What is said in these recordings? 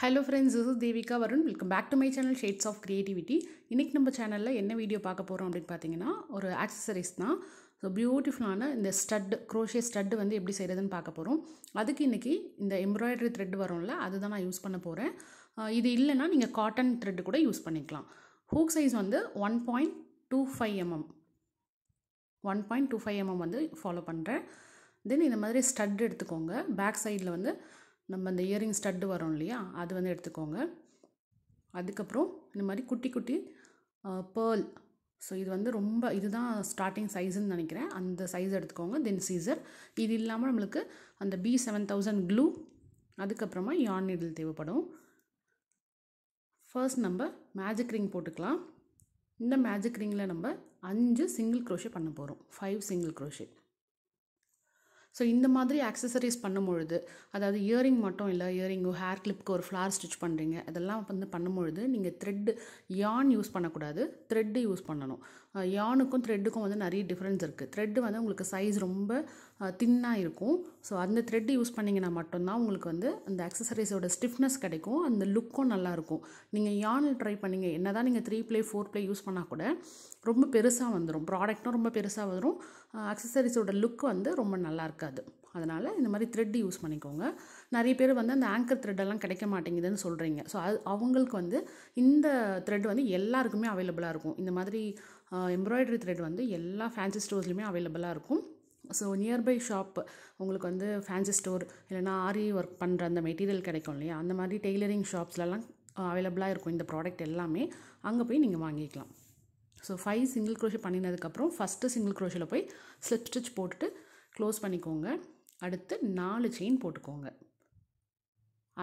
Hello friends, this is Devika Varun. Welcome back to my channel Shades of Creativity. இன்னைக்கு நம்ம சேனல்ல என்ன video பார்க்க போறோம் அப்படினு பாத்தீங்கன்னா ஒரு ஆக்சஸரீஸ் தான். ஸோ பியூட்டிஃபுல்லான இந்த ஸ்டட் crochet ஸ்டட் வந்து எப்படி செய்யறதுன்னு பார்க்க போறோம். அதுக்கு இன்னைக்கு இந்த எம்ப்ராய்டரி த்ரெட் வரும்ல அதுதான் நான் யூஸ் பண்ண போறேன். இது இல்லனா நீங்க காட்டன் த்ரெட் கூட யூஸ் பண்ணிக்கலாம். ஹூக் சைஸ் வந்து 1.25 mm 1.25 mm வந்து ஃபாலோ பண்றேன். தென் இந்த மாதிரி ஸ்டட் எடுத்துக்கோங்க. பேக் சைடில் வந்து நம்ம இந்த இயரிங் ஸ்டட்டு வரும் இல்லையா அது வந்து எடுத்துக்கோங்க. அதுக்கப்புறம் இந்த மாதிரி குட்டி குட்டி பேர்ல். ஸோ இது வந்து ரொம்ப இதுதான் ஸ்டார்டிங் சைஸுன்னு நினைக்கிறேன். அந்த சைஸ் எடுத்துக்கோங்க. தென் சீசர். இது இல்லாமல் நம்மளுக்கு அந்த B7000 க்ளூ, அதுக்கப்புறமா யார்ன் நீடில் தேவைப்படும். ஃபர்ஸ்ட் நம்ம மேஜிக் ரிங் போட்டுக்கலாம். இந்த மேஜிக் ரிங்கில் நம்ம 5 சிங்கிள் க்ரோஷே பண்ண போகிறோம். 5 சிங்கிள் க்ரோஷே. ஸோ இந்த மாதிரி ஆக்சஸரீஸ் பண்ணும்பொழுது, அதாவது இயரிங் மட்டும் இல்லை, இயரிங்கோ ஹேர் கிளிப்க்கு ஒரு ஃப்ளார் ஸ்டிச் பண்ணுறீங்க, அதெல்லாம் வந்து பண்ணும்பொழுது நீங்கள் த்ரெட்டு யார்ன் யூஸ் பண்ணக்கூடாது, த்ரெட்டு யூஸ் பண்ணணும். யானுக்கும் த்ரெட்டுக்கும் வந்து நிறைய டிஃப்ரென்ஸ் இருக்குது. த்ரெட்டு வந்து உங்களுக்கு சைஸ் ரொம்ப தின்னாக இருக்கும். ஸோ அந்த த்ரெட்டு யூஸ் பண்ணிங்கன்னா மட்டும்தான் உங்களுக்கு வந்து அந்த ஆக்சஸரீஸோட ஸ்டிஃப்னஸ் கிடைக்கும், அந்த லுக்கும் நல்லாயிருக்கும். நீங்கள் யார்னில் ட்ரை பண்ணிங்க, என்ன தான் நீங்கள் 3 ப்ளே 4 ப்ளே யூஸ் பண்ணால் கூட ரொம்ப பெருசாக வந்துடும், ப்ராடக்ட்டும் ரொம்ப பெருசாக வரும், ஆக்சஸரீஸோட லுக் வந்து ரொம்ப நல்லா இருக்காது. அதனால் இந்த மாதிரி த்ரெட் யூஸ் பண்ணிக்கோங்க. நிறைய பேர் வந்து அந்த ஆங்கர் த்ரெட்டெல்லாம் கிடைக்க மாட்டேங்குதுன்னு சொல்கிறீங்க. ஸோ அவங்களுக்கு வந்து இந்த த்ரெட் வந்து எல்லாருக்குமே அவைலபிளாக இருக்கும். இந்த மாதிரி எம்ப்ராய்டரி த்ரெட் வந்து எல்லா ஃபேன்சி ஸ்டோர்ஸ்லையுமே அவைலபிளாக இருக்கும். ஸோ நியர்பை ஷாப் உங்களுக்கு வந்து ஃபேன்சி ஸ்டோர் இல்லைனா ஆரி ஒர்க் பண்ணுற அந்த மெட்டீரியல் கிடைக்கும் இல்லையா, அந்த மாதிரி டெய்லரிங் ஷாப்ஸ்லலாம் அவைலபிளாக இருக்கும் இந்த ப்ராடக்ட் எல்லாமே. அங்கே போய் நீங்கள் வாங்கிக்கலாம். ஸோ 5 சிங்கிள் க்ரோஷே பண்ணினதுக்கப்புறம் ஃபஸ்ட்டு சிங்கிள் க்ரோஷில் போய் ஸ்லிப் ஸ்டிச் போட்டுட்டு க்ளோஸ் பண்ணிக்கோங்க. அடுத்து 4 செயின் போட்டுக்கோங்க.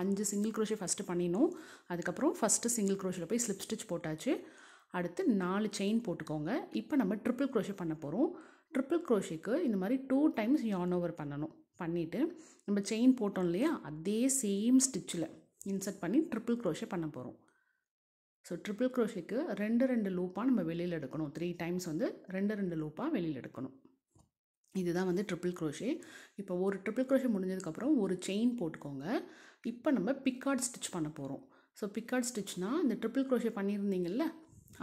5 சிங்கிள் க்ரோஷே ஃபஸ்ட்டு பண்ணினோம். அதுக்கப்புறம் ஃபஸ்ட்டு சிங்கிள் க்ரோஷில் போய் ஸ்லிப் ஸ்டிச் போட்டாச்சு. அடுத்து 4 செயின் போட்டுக்கோங்க. இப்போ நம்ம ட்ரிபிள் க்ரோஷே பண்ண போகிறோம். ட்ரிபிள் க்ரோஷேக்கு இந்த மாதிரி 2 டைம்ஸ் யார்ன் ஓவர் பண்ணணும். பண்ணிவிட்டு நம்ம செயின் போட்டோம் இல்லையா, அதே சேம் ஸ்டிச்சில் இன்சர்ட் பண்ணி ட்ரிபிள் க்ரோஷே பண்ண போகிறோம். ஸோ ட்ரிபிள் க்ரோஷேக்கு 2 லூப்பாக நம்ம வெளியில் எடுக்கணும். 3 டைம்ஸ் வந்து 2 லூப்பாக வெளியில் எடுக்கணும். இதுதான் வந்து ட்ரிபிள் க்ரோஷே. இப்போ ஒரு ட்ரிபிள் க்ரோஷே முடிஞ்சதுக்கப்புறம் ஒரு செயின் போட்டுக்கோங்க. இப்போ நம்ம பிக்கார்ட் ஸ்டிச் பண்ண போகிறோம். ஸோ பிக்கார்ட் ஸ்டிச்னால் இந்த ட்ரிபிள் க்ரோஷே பண்ணியிருந்தீங்கல்ல,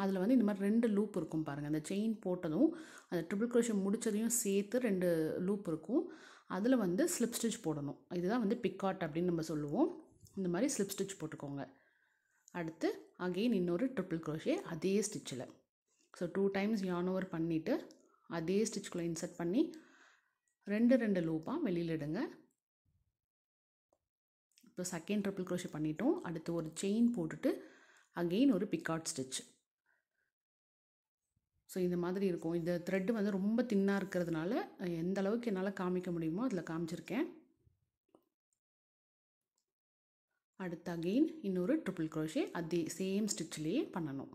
அதில் வந்து இந்த மாதிரி 2 லூப் இருக்கும் பாருங்கள். அந்த செயின் போட்டதும் அந்த ட்ரிபிள் க்ரோஷே முடித்ததையும் சேர்த்து 2 லூப் இருக்கும். அதில் வந்து ஸ்லிப் ஸ்டிச் போடணும். இதுதான் வந்து பிக்கார்ட் அப்படின்னு நம்ம சொல்லுவோம். இந்த மாதிரி ஸ்லிப் ஸ்டிச் போட்டுக்கோங்க. அடுத்து அகெயின் இன்னொரு ட்ரிபிள் க்ரோஷே அதே ஸ்டிச்சில். ஸோ 2 டைம்ஸ் யார்ன் ஓவர் பண்ணிவிட்டு அதே ஸ்டிச்சுக்குள்ளே இன்சர்ட் பண்ணி 2 லூப்பாக வெளியில் எடுங்க. இப்போ செகண்ட் ட்ரிபிள் க்ரோஷே பண்ணிட்டோம். அடுத்து ஒரு செயின் போட்டுட்டு அகெயின் ஒரு பிக்கார்ட் ஸ்டிச். ஸோ இந்த மாதிரி இருக்கும். இந்த த்ரெட்டு வந்து ரொம்ப தின்னாக இருக்கிறதுனால எந்த அளவுக்கு என்னால் காமிக்க முடியுமோ அதில் காமிச்சிருக்கேன். அடுத்து அகெயின் இன்னொரு ட்ரிபிள் க்ரோஷே அதே சேம் ஸ்டிச்சிலேயே பண்ணணும்.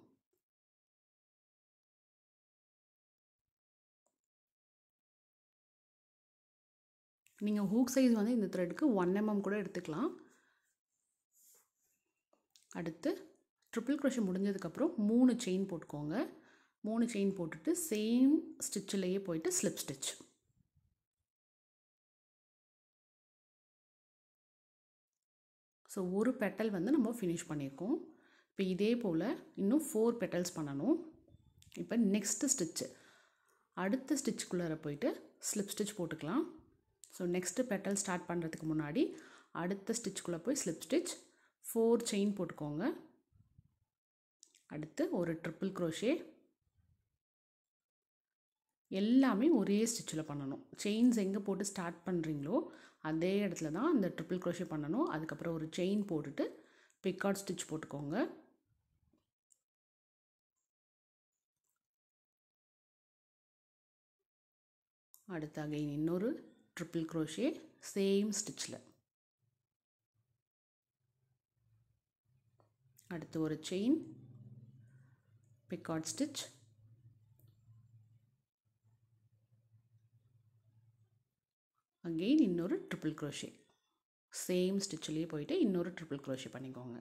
நீங்கள் ஹூக் சைஸ் வந்து இந்த த்ரெட்டுக்கு 1 mm கூட எடுத்துக்கலாம். அடுத்து ட்ரிபிள் க்ரோஷே முடிஞ்சதுக்கப்புறம் 3 செயின் போட்டுக்கோங்க. 3 செயின் போட்டுட்டு சேம் ஸ்டிச்சிலேயே போயிட்டு ஸ்லிப் ஸ்டிச். ஸோ ஒரு பெட்டல் வந்து நம்ம ஃபினிஷ் பண்ணியிருக்கோம். இப்போ இதே போல் இன்னும் 4 பெட்டல்ஸ் பண்ணணும். இப்போ நெக்ஸ்ட்டு ஸ்டிச்சு அடுத்த ஸ்டிச்சுக்குள்ளே போயிட்டு ஸ்லிப் ஸ்டிச் போட்டுக்கலாம். ஸோ நெக்ஸ்ட்டு பெட்டல் ஸ்டார்ட் பண்ணுறதுக்கு முன்னாடி அடுத்த ஸ்டிச்சுக்குள்ளே போய் ஸ்லிப் ஸ்டிச் 4 செயின் போட்டுக்கோங்க. அடுத்து ஒரு ட்ரிபிள் க்ரோஷே. எல்லாமே ஒரே ஸ்டிச்சில் பண்ணணும். செயின்ஸ் எங்கே போட்டு ஸ்டார்ட் பண்ணுறீங்களோ அதே இடத்துல தான் அந்த ட்ரிபிள் க்ரோஷே பண்ணணும். அதுக்கப்புறம் ஒரு செயின் போட்டுட்டு பிக்கார்ட் ஸ்டிச் போட்டுக்கோங்க. அடுத்து அகைன் இன்னொரு ட்ரிபிள் க்ரோஷே சேம் ஸ்டிச்சில். அடுத்து ஒரு செயின், பிக்கார்ட் ஸ்டிச், அகெயின் இன்னொரு ட்ரிபிள் க்ரோஷே சேம் ஸ்டிச்சிலேயே போயிட்டு இன்னொரு ட்ரிபிள் க்ரோஷே பண்ணிக்கோங்க.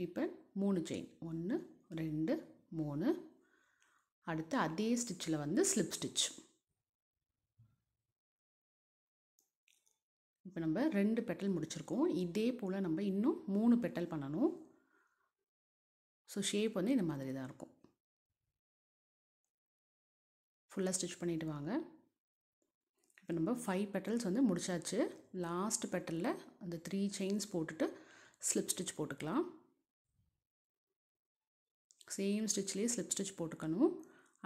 இப்போ 3 செயின் 1 2 3. அடுத்து அதே ஸ்டிச்சில் வந்து ஸ்லிப் ஸ்டிச். இப்போ நம்ம 2 பெட்டல் முடிச்சிருக்கோம். இதே போல் நம்ம இன்னும் 3 பெட்டல் பண்ணணும். ஸோ ஷேப் வந்து இந்த மாதிரி தான் இருக்கும். ஃபுல்லாக ஸ்டிச் பண்ணிவிட்டு வாங்க. இப்போ நம்ம 5 பெட்டல்ஸ் வந்து முடிச்சாச்சு. லாஸ்ட் பெட்டலில் அந்த 3 செயின்ஸ் போட்டுட்டு ஸ்லிப் ஸ்டிச் போட்டுக்கலாம். சேம் ஸ்டிச்லேயே ஸ்லிப் ஸ்டிச் போட்டுக்கணும்.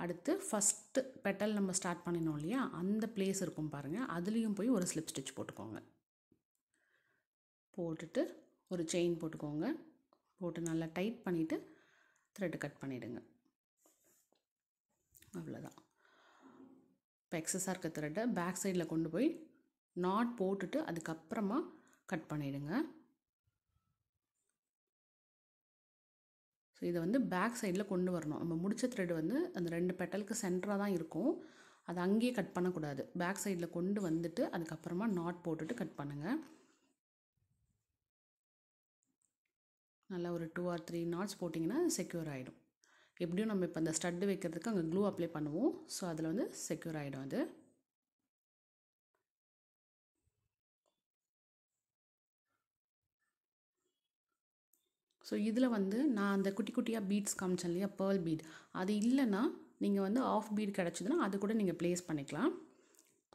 அடுத்து ஃபஸ்ட்டு பெட்டல் நம்ம ஸ்டார்ட் பண்ணினோம் இல்லையா, அந்த பிளேஸ் இருக்கும் பாருங்கள், அதுலேயும் போய் ஒரு ஸ்லிப் ஸ்டிச் போட்டுக்கோங்க. போட்டுட்டு ஒரு செயின் போட்டுக்கோங்க. போட்டு நல்லா டைட் பண்ணிவிட்டு த்ரெட்டு கட் பண்ணிவிடுங்க. அவ்வளோதான். இப்போ எக்ஸஸாக இருக்க த்ரெட்டை பேக் சைடில் கொண்டு போய் நாட் போட்டுட்டு அதுக்கப்புறமா கட் பண்ணிவிடுங்க. ஸோ இதை வந்து பேக் சைடில் கொண்டு வரணும். நம்ம முடிச்ச த்ரெட் வந்து அந்த 2 பெட்டலுக்கு சென்டராக தான் இருக்கும். அதை அங்கேயே கட் பண்ணக்கூடாது. பேக் சைடில் கொண்டு வந்துட்டு அதுக்கப்புறமா நாட் போட்டுட்டு கட் பண்ணுங்கள். நல்லா ஒரு 2 or 3 நாட்ஸ் போட்டிங்கன்னா செக்யூர் ஆகிடும். எப்படியும் நம்ம இப்போ அந்த ஸ்டட்டு வைக்கிறதுக்கு அங்கே க்ளூ அப்ளை பண்ணுவோம். ஸோ அதில் வந்து செக்யூர் ஆகிடும் அது. ஸோ இதில் வந்து நான் அந்த குட்டி குட்டியாக பீட்ஸ் காமிச்சேன் இல்லையா, பேர்ல் பீட், அது இல்லைன்னா நீங்கள் வந்து ஆஃப் பீட் கிடச்சிதுன்னா அது கூட நீங்கள் ப்ளேஸ் பண்ணிக்கலாம்.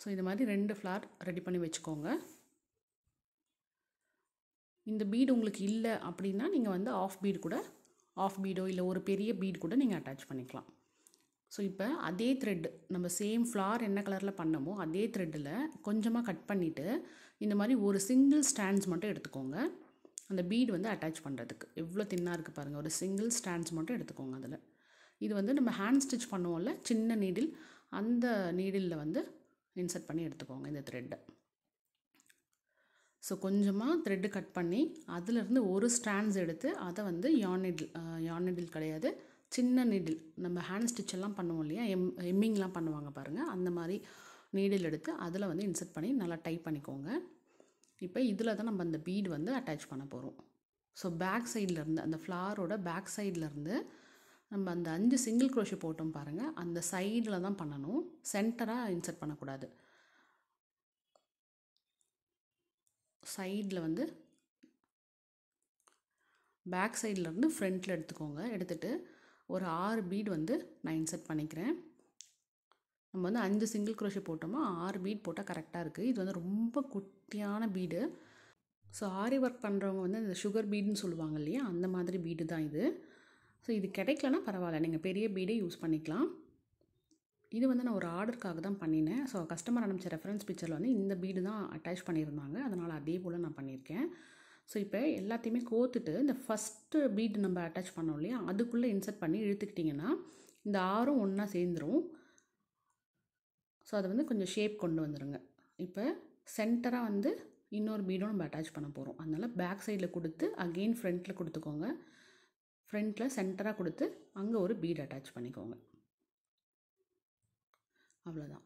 ஸோ இது மாதிரி 2 ஃப்ளார் ரெடி பண்ணி வச்சுக்கோங்க. இந்த பீடு உங்களுக்கு இல்லை அப்படின்னா நீங்கள் வந்து ஆஃப் பீடு கூட, ஆஃப் பீடோ இல்லை ஒரு பெரிய பீட் கூட நீங்கள் அட்டாச் பண்ணிக்கலாம். ஸோ இப்போ அதே த்ரெட் நம்ம சேம் ஃப்ளார் என்ன கலரில் பண்ணமோ அதே த்ரெட்டில் கொஞ்சமாக கட் பண்ணிவிட்டு இந்த மாதிரி ஒரு சிங்கிள் ஸ்டாண்ட்ஸ் மட்டும் எடுத்துக்கோங்க. அந்த பீடு வந்து அட்டாச் பண்ணுறதுக்கு எவ்வளோ தின்னாக இருக்குது பாருங்கள். ஒரு சிங்கிள் ஸ்டாண்ட்ஸ் மட்டும் எடுத்துக்கோங்க. அதில் இது வந்து நம்ம ஹேண்ட் ஸ்டிச் பண்ணுவோம்ல சின்ன நீடில், அந்த நீடிலில் வந்து இன்சர்ட் பண்ணி எடுத்துக்கோங்க இந்த த்ரெட்டை. ஸோ கொஞ்சமாக த்ரெட்டு கட் பண்ணி அதிலிருந்து ஒரு ஸ்டாண்ட்ஸ் எடுத்து அதை வந்து யான் நீடில் கிடையாது, சின்ன நீடில், நம்ம ஹேண்ட் ஸ்டிச் எல்லாம் பண்ணுவோம் இல்லையா, எம்மிங்லாம் பண்ணுவாங்க பாருங்கள், அந்த மாதிரி நீடில் எடுத்து அதில் வந்து இன்சர்ட் பண்ணி நல்லா டைப் பண்ணிக்கோங்க. இப்போ இதில் தான் நம்ம அந்த பீடு வந்து அட்டாச் பண்ண போகிறோம். ஸோ பேக் சைட்லேருந்து, அந்த ஃப்ளாரோட பேக் சைட்லேருந்து நம்ம அந்த 5 சிங்கிள் க்ரோஷே போட்டோம் பாருங்கள், அந்த சைடில் தான் பண்ணணும். சென்டராக இன்சர்ட் பண்ணக்கூடாது. சைடில் வந்து பேக் சைட்லேருந்து ஃப்ரண்ட்டில் எடுத்துக்கோங்க. எடுத்துகிட்டு ஒரு 6 பீட் வந்து நான் இன்சர்ட் பண்ணிக்கிறேன். நம்ம வந்து 5 சிங்கிள் க்ரோஷே போட்டோமா, 6 பீட் போட்டால் கரெக்டாக இருக்குது. இது வந்து ரொம்ப குட்டியான பீடு. ஸோ ஆரி ஒர்க் பண்ணுறவங்க வந்து இந்த சுகர் பீடுன்னு சொல்லுவாங்க இல்லையா, அந்த மாதிரி பீடு தான் இது. ஸோ இது கிடைக்கலனா பரவாயில்ல, நீங்கள் பெரிய பீடே யூஸ் பண்ணிக்கலாம். இது வந்து நான் ஒரு ஆர்டருக்காக தான் பண்ணினேன். ஸோ கஸ்டமர் அனுப்பிச்ச ரெஃபரன்ஸ் பிக்சரில் வந்து இந்த பீடு தான் அட்டாச் பண்ணியிருந்தாங்க, அதனால் அதே போல் நான் பண்ணியிருக்கேன். ஸோ இப்போ எல்லாத்தையுமே கோத்துட்டு இந்த ஃபஸ்ட்டு பீடு நம்ம அட்டாச் பண்ணோம் இல்லையா, அதுக்குள்ளே இன்சர்ட் பண்ணி இழுத்துக்கிட்டிங்கன்னா இந்த 6ம் ஒன்றா சேர்ந்துடும். ஸோ அதை வந்து கொஞ்சம் ஷேப் கொண்டு வந்துடுங்க. இப்போ சென்டராக வந்து இன்னொரு பீடும் நம்ம அட்டாச் பண்ண போகிறோம். அதனால் பேக் சைடில் கொடுத்து அகெயின் ஃப்ரண்ட்டில் கொடுத்துக்கோங்க. ஃப்ரண்ட்டில் சென்டராக கொடுத்து அங்கே ஒரு பீட் அட்டாச் பண்ணிக்கோங்க. அவ்வளோதான்.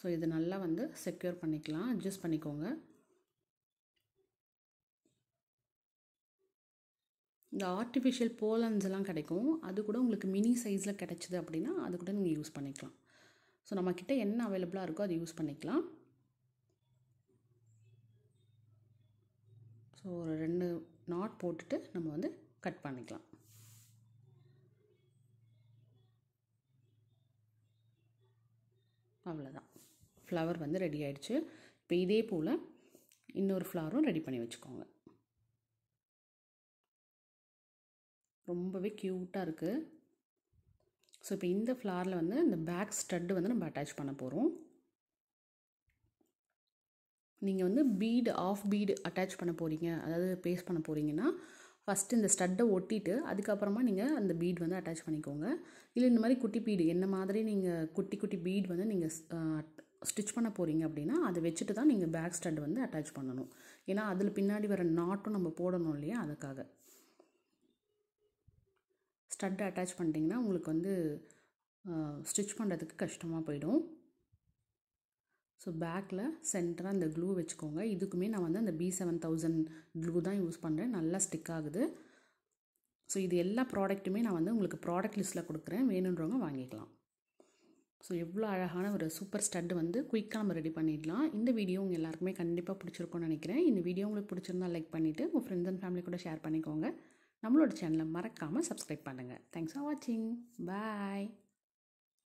ஸோ இது நல்லா வந்து செக்யூர் பண்ணிக்கலாம், அட்ஜஸ்ட் பண்ணிக்கோங்க. இந்த ஆர்டிஃபிஷியல் போலன்ஸ் எல்லாம் கிடைக்கும், அது கூட உங்களுக்கு மினி சைஸில் கிடச்சிது அப்படின்னா அது கூட நீங்கள் யூஸ் பண்ணிக்கலாம். ஸோ நம்மக்கிட்ட என்ன அவைலபிளாக இருக்கோ அதை யூஸ் பண்ணிக்கலாம். ஸோ ஒரு 2 நாட் போட்டுட்டு நம்ம வந்து கட் பண்ணிக்கலாம். அவ்வளோதான், ஃப்ளவர் வந்து ரெடி ஆயிடுச்சு. இப்போ இதே போல் இன்னொரு ஃப்ளவரும் ரெடி பண்ணி வச்சுக்கோங்க. ரொம்பவே க்யூட்டாக இருக்குது. ஸோ இப்போ இந்த ஃப்ளாரில் வந்து இந்த பேக் ஸ்டட்டு வந்து நம்ம அட்டாச் பண்ண போகிறோம். நீங்கள் வந்து பீடு ஆஃப் பீடு அட்டாச் பண்ண போகிறீங்க, அதாவது பேஸ்ட் பண்ண போகிறீங்கன்னா ஃபஸ்ட்டு இந்த ஸ்டட்டை ஒட்டிட்டு அதுக்கப்புறமா நீங்கள் அந்த பீட் வந்து அட்டாச் பண்ணிக்கோங்க. இல்லை இந்த மாதிரி குட்டி பீடு என்ன மாதிரி நீங்கள் குட்டி குட்டி பீட் வந்து நீங்கள் ஸ்டிச் பண்ண போகிறீங்க அப்படின்னா அதை வச்சுட்டு தான் நீங்கள் பேக் ஸ்டட் வந்து அட்டாச் பண்ணணும். ஏன்னா அதில் பின்னாடி வர நாட்டும் நம்ம போடணும் இல்லையா, அதுக்காக. ஸ்டட்டை அட்டாச் பண்ணிட்டீங்கன்னா உங்களுக்கு வந்து ஸ்டிச் பண்ணுறதுக்கு கஷ்டமாக போயிடும். ஸோ பேக்கில் சென்டராக அந்த க்ளூ வச்சுக்கோங்க. இதுக்குமே நான் வந்து அந்த B7000 க்ளூ தான் யூஸ் பண்ணுறேன், நல்லா ஸ்டிக் ஆகுது. ஸோ இது எல்லா ப்ராடக்ட்டுமே நான் வந்து உங்களுக்கு ப்ராடக்ட் லிஸ்ட்டில் கொடுக்குறேன், வேணுன்றவங்க வாங்கிக்கலாம். ஸோ எவ்வளோ அழகான ஒரு சூப்பர் ஸ்டட் வந்து குயிக்காக நம்ம ரெடி பண்ணிடலாம். இந்த வீடியோ உங்கள் எல்லாருக்குமே கண்டிப்பாக பிடிச்சிருக்கும்னு நினைக்கிறேன். இந்த வீடியோ உங்களுக்கு பிடிச்சிருந்தா லைக் பண்ணிவிட்டு உங்கள் ஃப்ரெண்ட்ஸ் அண்ட் ஃபேமிலி கூட ஷேர் பண்ணிக்கோங்க. நம்மளோட சேனலை மறக்காமல் சப்ஸ்கிரைப் பண்ணுங்கள். தேங்க்ஸ் ஃபார் வாட்சிங். பாய்.